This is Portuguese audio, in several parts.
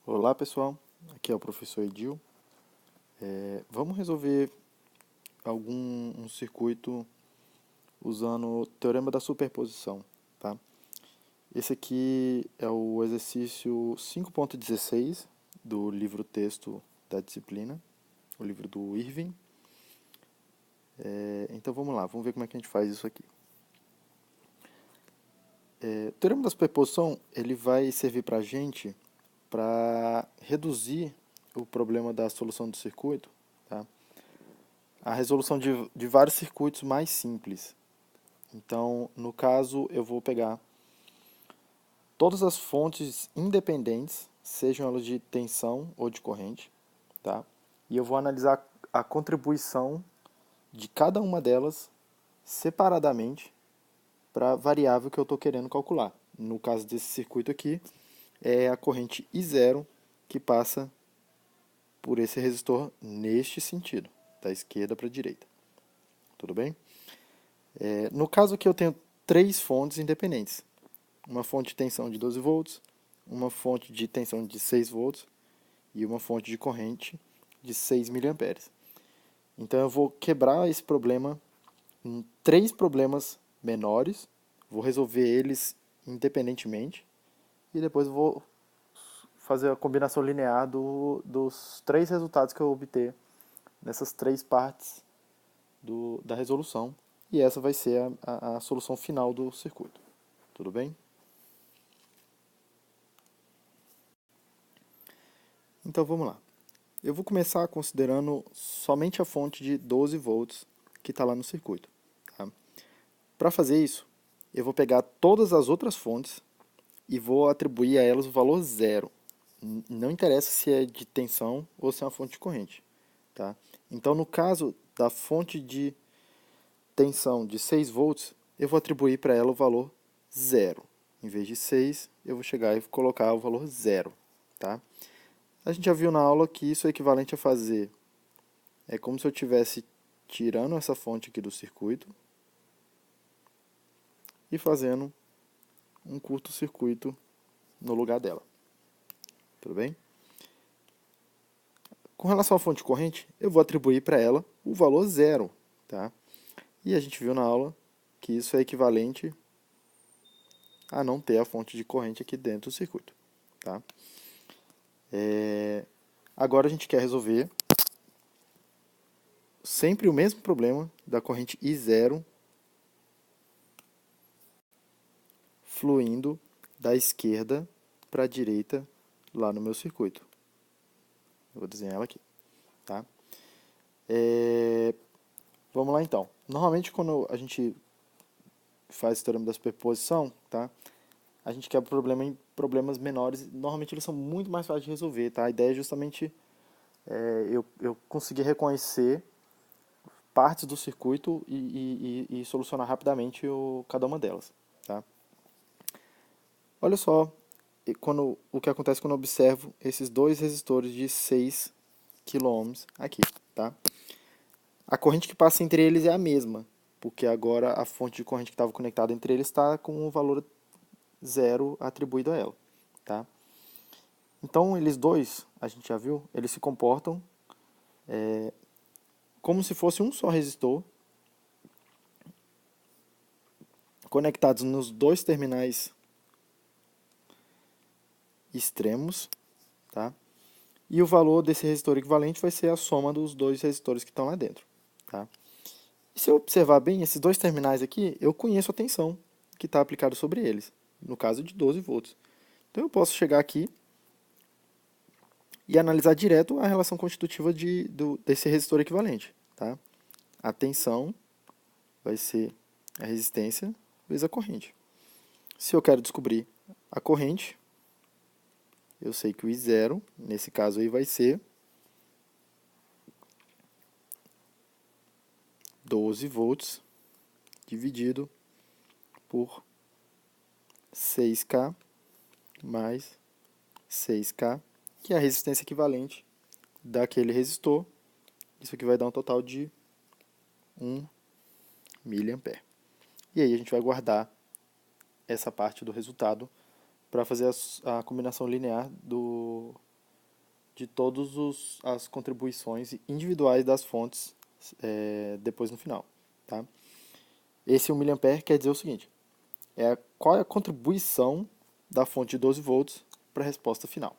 Olá pessoal, aqui é o professor Edil. Vamos resolver um circuito usando o teorema da superposição, tá? Esse aqui é o exercício 5.16 do livro texto da disciplina, o livro do Irving. Então vamos lá, vamos ver como é que a gente faz isso aqui. O teorema da superposição ele vai servir para a gente para reduzir o problema da solução do circuito, tá? A resolução de vários circuitos mais simples. Então, no caso, eu vou pegar todas as fontes independentes, sejam elas de tensão ou de corrente, tá? E eu vou analisar a contribuição de cada uma delas separadamente para a variável que eu estou querendo calcular. No caso desse circuito aqui, é a corrente I0 que passa por esse resistor neste sentido, da esquerda para a direita. Tudo bem? No caso aqui eu tenho três fontes independentes. Uma fonte de tensão de 12 volts, uma fonte de tensão de 6 volts e uma fonte de corrente de 6 miliamperes. Então eu vou quebrar esse problema em três problemas menores, vou resolver eles independentemente e depois vou fazer a combinação linear dos três resultados que eu obter nessas três partes da resolução. E essa vai ser a solução final do circuito. Tudo bem? Então vamos lá. Eu vou começar considerando somente a fonte de 12 volts que está lá no circuito. Tá? Para fazer isso, eu vou pegar todas as outras fontes e vou atribuir a elas o valor zero. Não interessa se é de tensão ou se é uma fonte de corrente. Tá? Então, no caso da fonte de tensão de 6 volts, eu vou atribuir para ela o valor zero. Em vez de 6, eu vou chegar e colocar o valor zero. Tá? A gente já viu na aula que isso é equivalente a fazer. É como se eu estivesse tirando essa fonte aqui do circuito e fazendo um curto-circuito no lugar dela. Tudo bem? Com relação à fonte de corrente, eu vou atribuir para ela o valor zero. Tá? E a gente viu na aula que isso é equivalente a não ter a fonte de corrente aqui dentro do circuito. Tá? Agora a gente quer resolver sempre o mesmo problema da corrente I0 fluindo da esquerda para a direita lá no meu circuito. Eu vou desenhar ela aqui. Tá? Vamos lá então. Normalmente quando a gente faz o teorema da superposição, tá? A gente quebra o problema em problemas menores. Normalmente eles são muito mais fáceis de resolver. Tá? A ideia é justamente eu conseguir reconhecer partes do circuito e solucionar rapidamente cada uma delas. Tá? Olha só o que acontece quando eu observo esses dois resistores de 6 kΩ aqui. Tá? A corrente que passa entre eles é a mesma, porque agora a fonte de corrente que estava conectada entre eles está com o valor zero atribuído a ela. Tá? Então, eles dois, a gente já viu, eles se comportam como se fosse um só resistor, conectados nos dois terminais extremos, tá? E o valor desse resistor equivalente vai ser a soma dos dois resistores que estão lá dentro. Tá? E se eu observar bem, esses dois terminais aqui, eu conheço a tensão que está aplicada sobre eles, no caso de 12 volts. Então eu posso chegar aqui e analisar direto a relação constitutiva desse resistor equivalente. Tá? A tensão vai ser a resistência vezes a corrente. Se eu quero descobrir a corrente, eu sei que o I0, nesse caso aí, vai ser 12 volts dividido por 6K mais 6K, que é a resistência equivalente daquele resistor. Isso aqui vai dar um total de 1 mA. E aí a gente vai guardar essa parte do resultado para fazer a combinação linear de todas as contribuições individuais das fontes depois no final. Tá? Esse 1 mA quer dizer o seguinte, qual é a contribuição da fonte de 12 volts para a resposta final.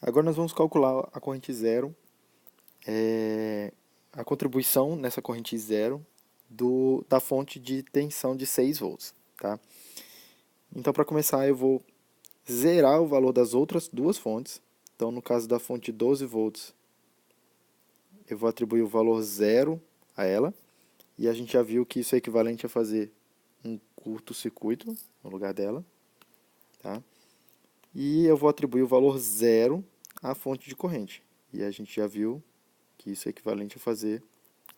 Agora nós vamos calcular a corrente zero, a contribuição nessa corrente zero da fonte de tensão de 6 volts. Tá? Então, para começar, eu vou zerar o valor das outras duas fontes. Então, no caso da fonte de 12 volts, eu vou atribuir o valor zero a ela. E a gente já viu que isso é equivalente a fazer um curto-circuito no lugar dela. Tá? E eu vou atribuir o valor zero à fonte de corrente. E a gente já viu que isso é equivalente a fazer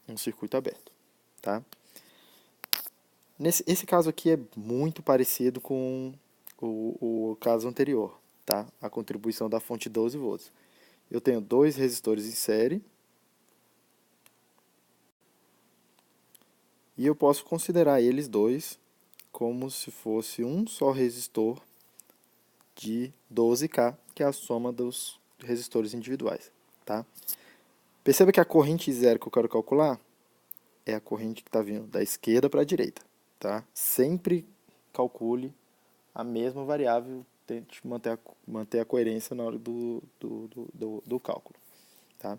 um circuito aberto. Tá? Esse caso aqui é muito parecido com o caso anterior, tá? A contribuição da fonte 12 volts. Eu tenho dois resistores em série e eu posso considerar eles dois como se fosse um só resistor de 12K, que é a soma dos resistores individuais, tá? Perceba que a corrente zero que eu quero calcular é a corrente que está vindo da esquerda para a direita, tá? Sempre calcule a mesma variável, tente manter a coerência na hora do cálculo. Tá?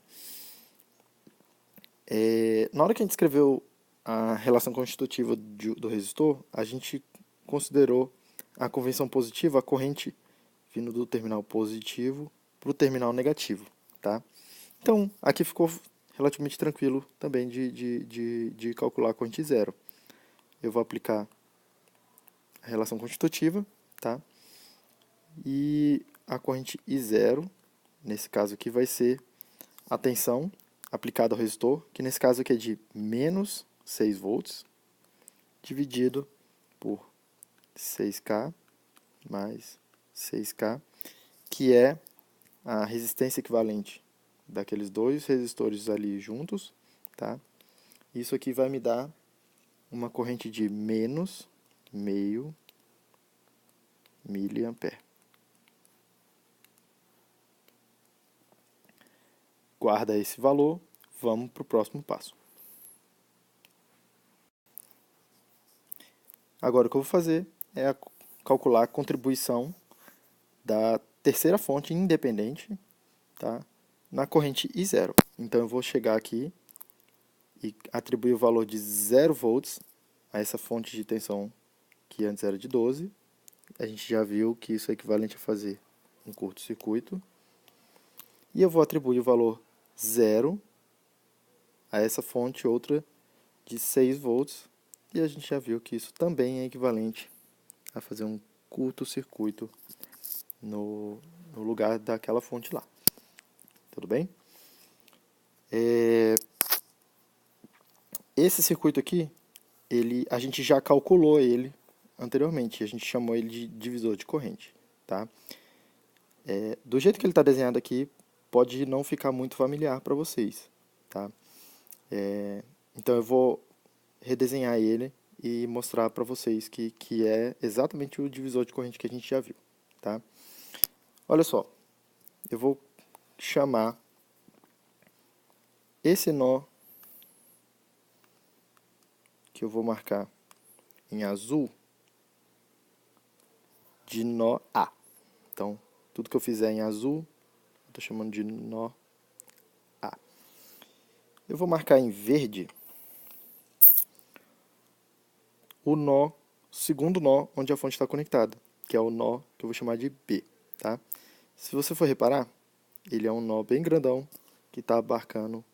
Na hora que a gente escreveu a relação constitutiva do resistor, a gente considerou a convenção positiva, a corrente vindo do terminal positivo para o terminal negativo. Tá? Então, aqui ficou relativamente tranquilo também de calcular a corrente zero. Eu vou aplicar a relação constitutiva, tá? E a corrente I0, nesse caso aqui, vai ser a tensão aplicada ao resistor, que nesse caso aqui é de menos 6 volts, dividido por 6K mais 6K, que é a resistência equivalente daqueles dois resistores ali juntos, tá? Isso aqui vai me dar uma corrente de menos meio miliampere. Guarda esse valor, vamos para o próximo passo. Agora o que eu vou fazer é calcular a contribuição da terceira fonte independente, tá, na corrente I0. Então eu vou chegar aqui e atribuir o valor de 0 volts a essa fonte de tensão que antes era de 12. A gente já viu que isso é equivalente a fazer um curto-circuito. E eu vou atribuir o valor 0 a essa fonte, outra de 6 volts. E a gente já viu que isso também é equivalente a fazer um curto-circuito no lugar daquela fonte lá. Tudo bem? Esse circuito aqui, a gente já calculou ele anteriormente. A gente chamou ele de divisor de corrente. Tá? Do jeito que ele está desenhado aqui, pode não ficar muito familiar para vocês. Tá? Então eu vou redesenhar ele e mostrar para vocês que é exatamente o divisor de corrente que a gente já viu. Tá? Olha só, eu vou chamar esse nó que eu vou marcar em azul de nó A. Então, tudo que eu fizer em azul, eu estou chamando de nó A. Eu vou marcar em verde o segundo nó onde a fonte está conectada, que é o nó que eu vou chamar de B. Tá? Se você for reparar, ele é um nó bem grandão que está abarcando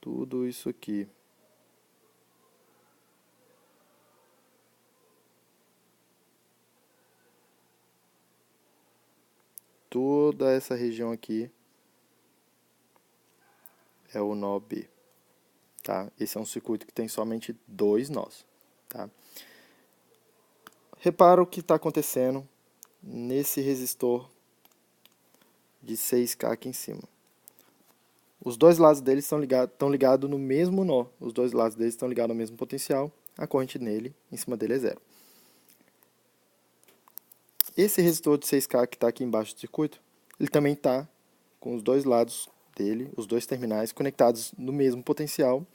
tudo isso aqui. Toda essa região aqui é o nó B. Tá? Esse é um circuito que tem somente 2 nós. Tá? Repara o que está acontecendo nesse resistor de 6K aqui em cima. Os dois lados dele estão ligados no mesmo nó. Os dois lados dele estão ligados ao mesmo potencial. A corrente nele, em cima dele, é zero. Esse resistor de 6K que está aqui embaixo do circuito, ele também está com os dois lados dele, os dois terminais conectados no mesmo potencial.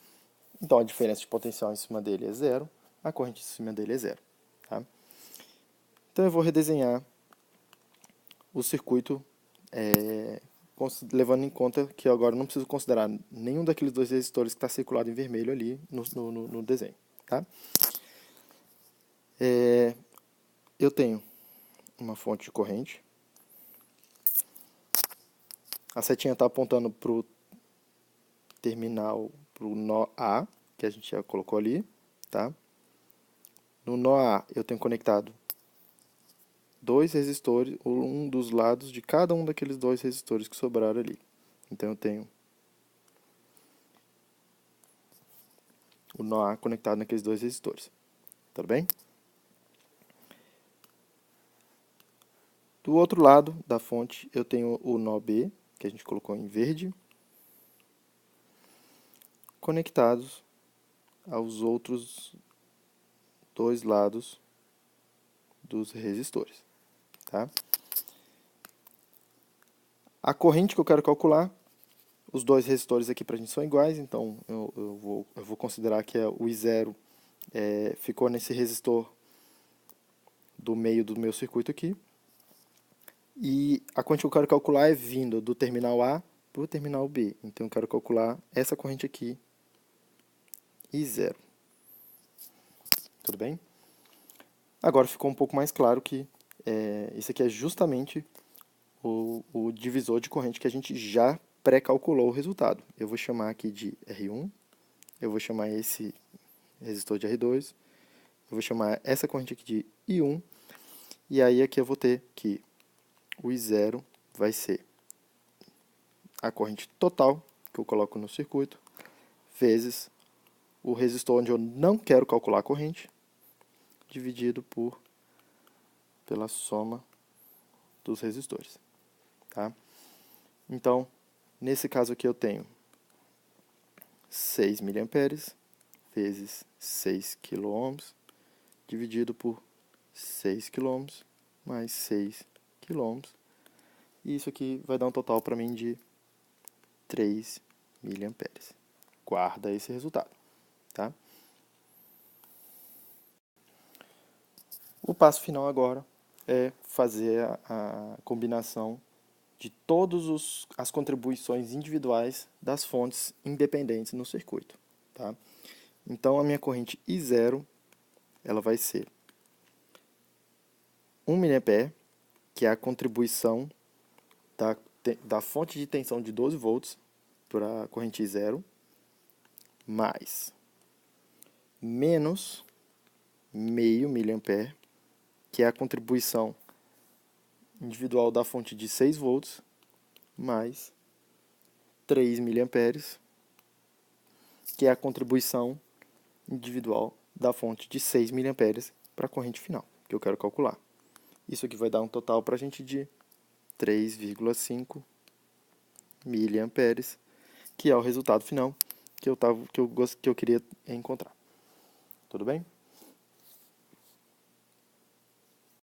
Então a diferença de potencial em cima dele é zero, a corrente em cima dele é zero. Tá? Então eu vou redesenhar o circuito levando em conta que agora eu não preciso considerar nenhum daqueles dois resistores que está circulado em vermelho ali no desenho. Tá? Eu tenho uma fonte de corrente. A setinha está apontando para o terminal, para o nó A, que a gente já colocou ali. Tá? No nó A eu tenho conectado dois resistores, um dos lados de cada um daqueles dois resistores que sobraram ali. Então eu tenho o nó A conectado naqueles dois resistores. Tudo bem? Do outro lado da fonte eu tenho o nó B, que a gente colocou em verde, conectados aos outros dois lados dos resistores. Tá? A corrente que eu quero calcular, os dois resistores aqui para a gente são iguais, então eu vou considerar que o I0 ficou nesse resistor do meio do meu circuito aqui. E a corrente que eu quero calcular é vindo do terminal A para o terminal B. Então eu quero calcular essa corrente aqui, I0. Tudo bem? Agora ficou um pouco mais claro que isso aqui é justamente o divisor de corrente que a gente já pré-calculou o resultado. Eu vou chamar aqui de R1, eu vou chamar esse resistor de R2, eu vou chamar essa corrente aqui de I1, e aí aqui eu vou ter que o I0 vai ser a corrente total que eu coloco no circuito, vezes o resistor onde eu não quero calcular a corrente, dividido pela soma dos resistores. Tá? Então, nesse caso aqui eu tenho 6 mA vezes 6 kΩ, dividido por 6 kΩ mais 6 kΩ. E isso aqui vai dar um total para mim de 3 mA. Guarda esse resultado. Tá? O passo final agora é fazer a combinação de todas as contribuições individuais das fontes independentes no circuito. Tá? Então, a minha corrente I0 ela vai ser 1 mA, que é a contribuição da fonte de tensão de 12 volts para a corrente I0, mais menos meio mA, que é a contribuição individual da fonte de 6 volts, mais 3 mA, que é a contribuição individual da fonte de 6 mA para a corrente final, que eu quero calcular. Isso aqui vai dar um total para a gente de 3,5 mA, que é o resultado final que eu queria encontrar. Tudo bem?